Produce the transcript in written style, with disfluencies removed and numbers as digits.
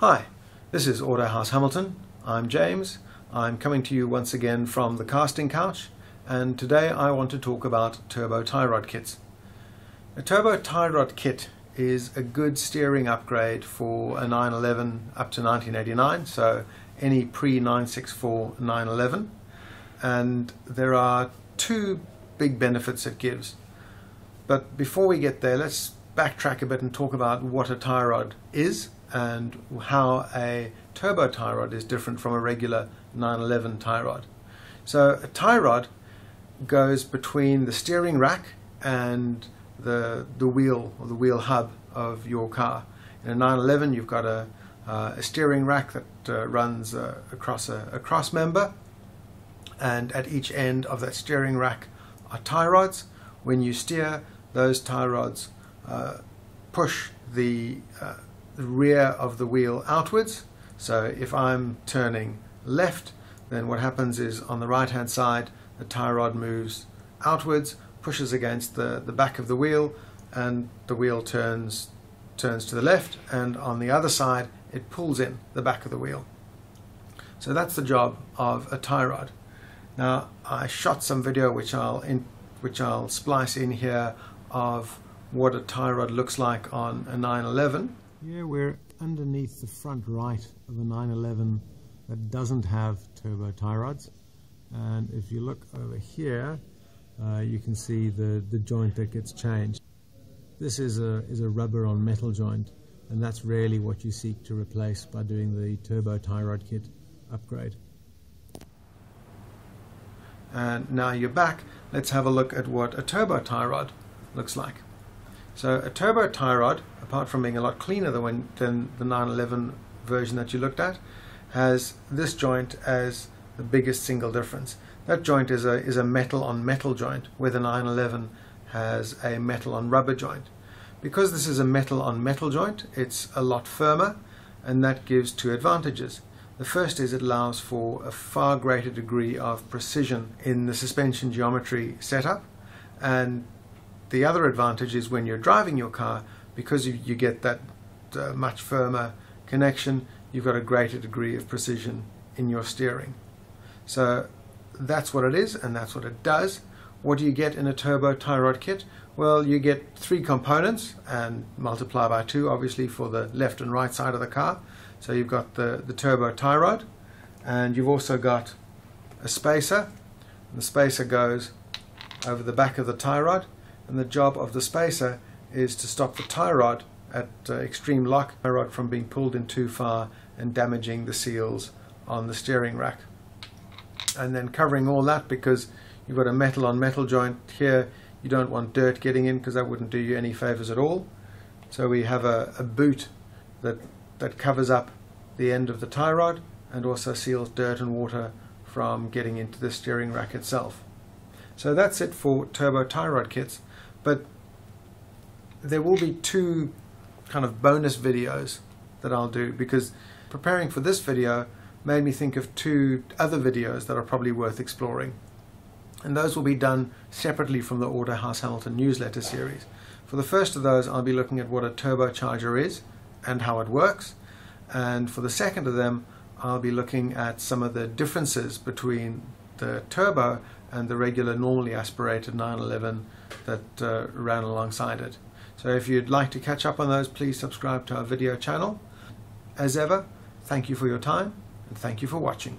Hi, this is Autohaus Hamilton. I'm James. I'm coming to you once again from the casting couch, and today I want to talk about turbo tie rod kits. A turbo tie rod kit is a good steering upgrade for a 911 up to 1989, so any pre-964 911, and there are two big benefits it gives. But before we get there, let's backtrack a bit and talk about what a tie rod is and how a turbo tie rod is different from a regular 911 tie rod. So a tie rod goes between the steering rack and the wheel or the wheel hub of your car. In a 911 you've got a steering rack that runs across a cross member, and at each end of that steering rack are tie rods. When you steer, those tie rods push the rear of the wheel outwards. So if I'm turning left, then what happens is on the right hand side the tie rod moves outwards, pushes against the back of the wheel, and the wheel turns to the left, and on the other side it pulls in the back of the wheel. So that's the job of a tie rod. Now I shot some video which I'll splice in here of what a tie rod looks like on a 911. Here we're underneath the front right of a 911 that doesn't have turbo tie rods, and if you look over here you can see the joint that gets changed. This is a rubber on metal joint, and that's really what you seek to replace by doing the turbo tie rod kit upgrade. And now you're back, let's have a look at what a turbo tie rod looks like. So a turbo tie rod, apart from being a lot cleaner than the 911 version that you looked at, has this joint as the biggest single difference. That joint is a metal on metal joint, where the 911 has a metal on rubber joint. Because this is a metal on metal joint, it's a lot firmer, and that gives two advantages. The first is it allows for a far greater degree of precision in the suspension geometry setup, and the other advantage is when you're driving your car, because you get that much firmer connection, you've got a greater degree of precision in your steering. So that's what it is, and that's what it does. What do you get in a turbo tie rod kit? Well, you get three components, and multiply by two obviously for the left and right side of the car. So you've got the turbo tie rod, and you've also got a spacer. And the spacer goes over the back of the tie rod, and the job of the spacer is to stop the tie rod at extreme lock, tie rod from being pulled in too far and damaging the seals on the steering rack. And then covering all that, because you've got a metal on metal joint here, you don't want dirt getting in, because that wouldn't do you any favors at all. So we have a boot that covers up the end of the tie rod and also seals dirt and water from getting into the steering rack itself. So that's it for turbo tie rod kits, but there will be two kind of bonus videos that I'll do, because preparing for this video made me think of two other videos that are probably worth exploring, and those will be done separately from the Autohaus Hamilton newsletter series. For the first of those, I'll be looking at what a turbocharger is and how it works, and for the second of them I'll be looking at some of the differences between the turbo and the regular normally aspirated 911 that ran alongside it. So if you'd like to catch up on those, please subscribe to our video channel. As ever, thank you for your time, and thank you for watching.